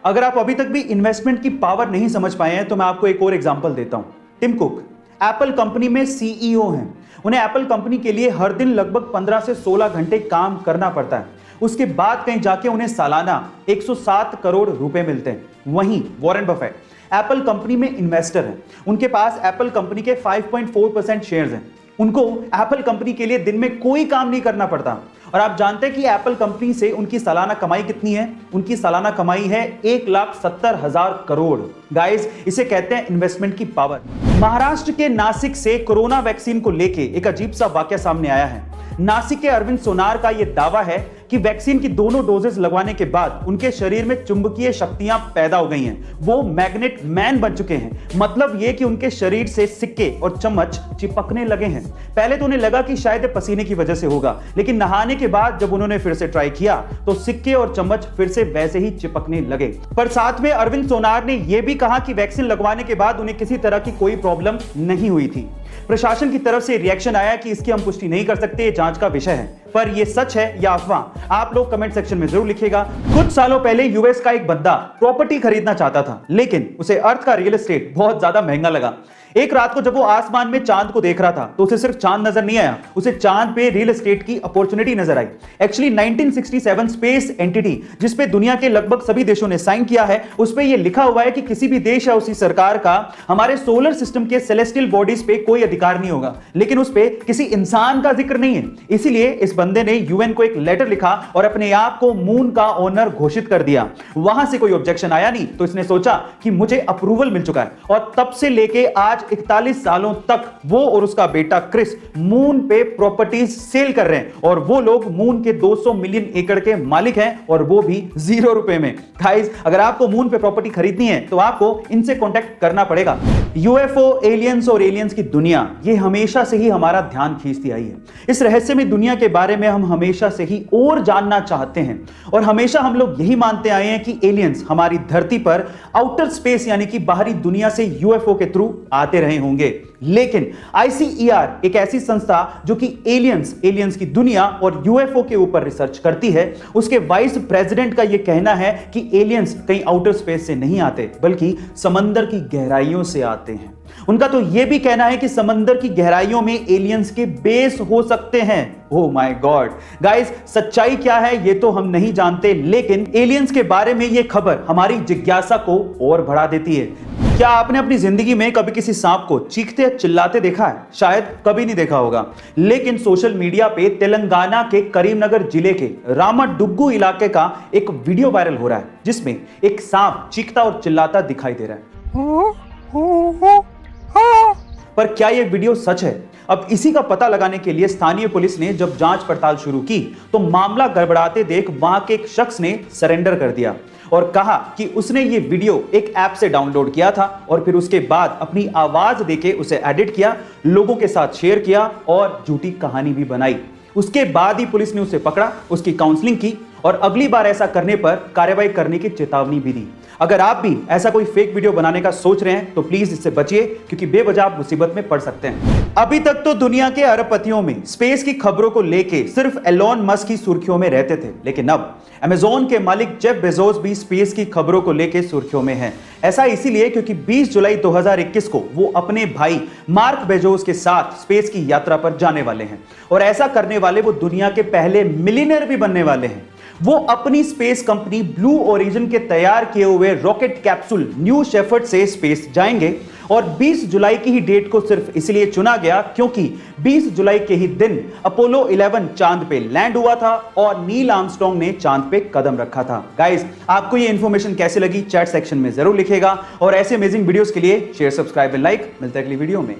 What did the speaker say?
अगर आप अभी तक भी इन्वेस्टमेंट की पावर नहीं समझ पाए हैं तो मैं आपको एक और एग्जांपल देता हूं। टिम कुक एप्पल कंपनी में सीईओ हैं। उन्हें एप्पल कंपनी के लिए हर दिन लगभग 15 से 16 घंटे काम करना पड़ता है। उसके बाद कहीं जाके उन्हें सालाना 107 करोड़ रुपए मिलते हैं। वहीं वॉरेन बफेट एप्पल कंपनी में इन्वेस्टर हैं। उनके पास एप्पल कंपनी के 5.4% शेयर्स हैं। उनको एप्पल कंपनी के लिए दिन में कोई काम नहीं करना पड़ता। और आप जानते हैं कि एप्पल कंपनी से उनकी सालाना कमाई कितनी है? उनकी सालाना कमाई है 1,70,000 करोड़। गाइस, इसे कहते हैं इन्वेस्टमेंट की पावर। महाराष्ट्र के नासिक से कोरोना वैक्सीन को लेके एक अजीब सा वाकया सामने आया है। नासिक के अरविंद सोनार का यह दावा है कि वैक्सीन की दोनों डोजेस लगवाने के बाद उनके शरीर में चुंबकीय शक्तियां पैदा हो गई हैं। वो मैग्नेट मैन बन चुके हैं। मतलब यह कि उनके शरीर से सिक्के और चम्मच चिपकने लगे हैं। पहले तो उन्हें लगा कि शायद पसीने की वजह से होगा, लेकिन नहाने के बाद जब उन्होंने फिर से ट्राई किया तो सिक्के और चम्मच फिर से वैसे ही चिपकने लगे। पर साथ में अरविंद सोनार ने यह भी कहा कि वैक्सीन लगवाने के बाद उन्हें किसी तरह की कोई प्रॉब्लम नहीं हुई थी। प्रशासन की तरफ से रिएक्शन आया कि इसकी हम पुष्टि नहीं कर सकते, जांच का विषय है। पर यह सच है या अफवाह, आप लोग कमेंट सेक्शन में जरूर लिखिएगा। कुछ सालों पहले यूएस का एक बंदा प्रॉपर्टी खरीदना चाहता था, लेकिन उसे अर्थ का रियल एस्टेट बहुत ज्यादा महंगा लगा। एक रात को जब वो आसमान में चांद को देख रहा था तो उसे सिर्फ चांद नजर नहीं आया, उसे चांद पे रियल एस्टेट की अपॉर्चुनिटी नजर आई। एक्चुअली 1967 स्पेस एंटिटी जिसपे दुनिया के लगभग सभी देशों ने साइन किया है, उस पे ये लिखा हुआ है कि किसी भी देश या उसी सरकार का हमारे सोलर सिस्टम के सेलेस्टियल बॉडीज पे कोई अधिकार नहीं होगा, लेकिन उस पे किसी इंसान का जिक्र नहीं है। इसीलिए इस बंदे ने यूएन को एक लेटर लिखा और अपने आप को मून का ओनर घोषित कर दिया। वहां से कोई ऑब्जेक्शन आया नहीं तो इसने सोचा कि मुझे अप्रूवल मिल चुका है, और तब से लेके आज 41 सालों तक वो और उसका बेटा क्रिस मून पे प्रॉपर्टीज सेल कर रहे हैं, और वो लोग मून के 200 मिलियन एकड़ के मालिक हैं, और वो भी 0 रुपए में। गाइस, अगर आपको मून पे प्रॉपर्टी खरीदनी है तो आपको इनसे कांटेक्ट करना पड़ेगा। यूएफओ, एलियंस और एलियंस की दुनिया, ये हमेशा से ही हमारा ध्यान खींचती आई है। इस रहस्यमय दुनिया के बारे में हम हमेशा से ही और जानना चाहते हैं, और हमेशा हम लोग यही मानते आए हैं कि एलियंस हमारी धरती पर आउटर स्पेस यानी कि बाहरी दुनिया से यूएफओ के थ्रू आते रहे होंगे। लेकिन आईसीईआर एक ऐसी संस्था जो कि एलियंस की दुनिया और यूएफओ के ऊपर रिसर्च करती है, उसके वाइस प्रेसिडेंट का यह कहना है कि एलियंस कहीं आउटर स्पेस से नहीं आते, बल्कि समंदर की गहराइयों से आते हैं। उनका तो यह भी कहना है कि समंदर की गहराइयों में एलियंस के बेस हो सकते हैं। ओह माय गॉड गाइस, सच्चाई क्या है ये तो हम नहीं जानते, लेकिन एलियंस के बारे में यह खबर हमारी जिज्ञासा को और बढ़ा देती है। क्या आपने अपनी जिंदगी में कभी किसी सांप को चीखते या चिल्लाते देखा है? शायद कभी नहीं देखा होगा, लेकिन सोशल मीडिया पे तेलंगाना के करीमनगर जिले के रामाडुग्गू इलाके का एक वीडियो वायरल हो रहा है, जिसमें एक सांप चीखता और चिल्लाता दिखाई दे रहा है। पर क्या यह वीडियो सच है? अब इसी का पता लगाने के लिए स्थानीय पुलिस ने जब जांच पड़ताल शुरू की तो मामला गड़बड़ाते देख वहां के एक शख्स ने सरेंडर कर दिया और कहा कि उसने ये वीडियो एक ऐप से डाउनलोड किया था, और फिर उसके बाद अपनी आवाज देके उसे एडिट किया, लोगों के साथ शेयर किया और झूठी कहानी भी बनाई। उसके बाद ही पुलिस ने उसे पकड़ा, उसकी काउंसलिंग की और अगली बार ऐसा करने पर कार्रवाई करने की चेतावनी भी दी। अगर आप भी ऐसा कोई फेक वीडियो बनाने का सोच रहे हैं तो प्लीज इससे बचिए, क्योंकि बेवजह आप मुसीबत में पड़ सकते हैं। अभी तक तो दुनिया के अरबपतियों में स्पेस की खबरों को लेके सिर्फ एलोन मस्क की सुर्खियों में रहते थे, लेकिन अब अमेज़न के मालिक जेफ बेजोस भी स्पेस की खबरों को लेके सुर्खियों में हैं। ऐसा इसीलिए क्योंकि 20 जुलाई 2021 को वो अपने भाई मार्क बेजोस के साथ स्पेस की यात्रा पर जाने वाले हैं, और ऐसा करने वाले वो दुनिया के पहले मिलियनेयर भी बनने वाले हैं। वो अपनी स्पेस कंपनी ब्लू ओरिजिन के तैयार किए हुए रॉकेट कैप्सूल न्यू शेफर्ड से स्पेस जाएंगे, और 20 जुलाई की ही डेट को सिर्फ इसलिए चुना गया क्योंकि 20 जुलाई के ही दिन अपोलो 11 चांद पे लैंड हुआ था और नील आर्मस्ट्रांग ने चांद पे कदम रखा था। गाइस, आपको ये इंफॉर्मेशन कैसे लगी चैट सेक्शन में जरूर लिखिएगा, और ऐसे अमेजिंग वीडियोस के लिए शेयर, सब्सक्राइब एंड लाइक। मिलते हैं अगली वीडियो में।